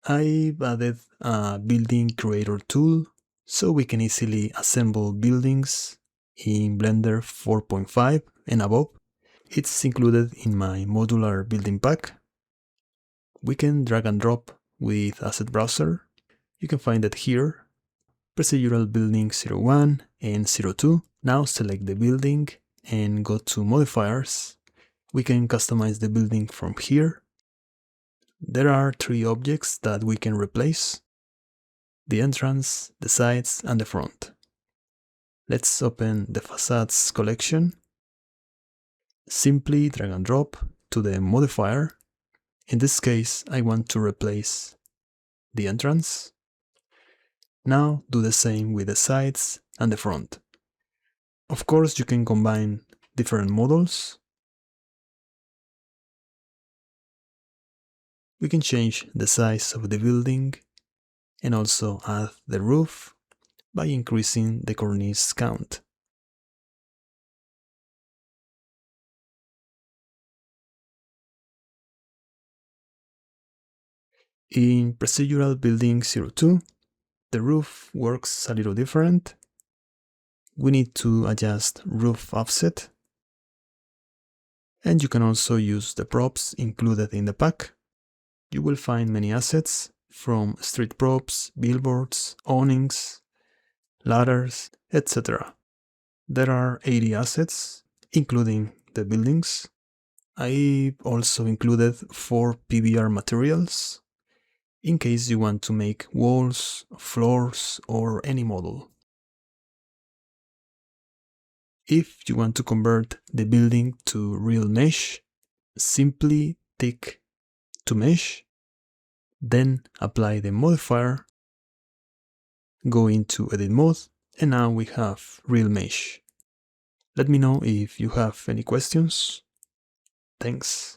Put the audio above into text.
I've added a building creator tool so we can easily assemble buildings in Blender 4.5 and above. It's included in my modular building pack. We can drag and drop with Asset Browser. You can find it here. Procedural building 01 and 02. Now select the building and go to modifiers. We can customize the building from here. There are 3 objects that we can replace: the entrance, the sides, and the front. Let's open the facades collection. Simply drag and drop to the modifier. In this case, I want to replace the entrance. Now do the same with the sides and the front. Of course, you can combine different models. We can change the size of the building and also add the roof by increasing the cornice count. In procedural building 02, the roof works a little different. We need to adjust roof offset, and you can also use the props included in the pack. You will find many assets from street props, billboards, awnings, ladders, etc. There are 80 assets, including the buildings. I also included 4 PBR materials, in case you want to make walls, floors, or any model. If you want to convert the building to real mesh, simply tick to mesh, then apply the modifier, go into edit mode, and now we have real mesh. Let me know if you have any questions. Thanks.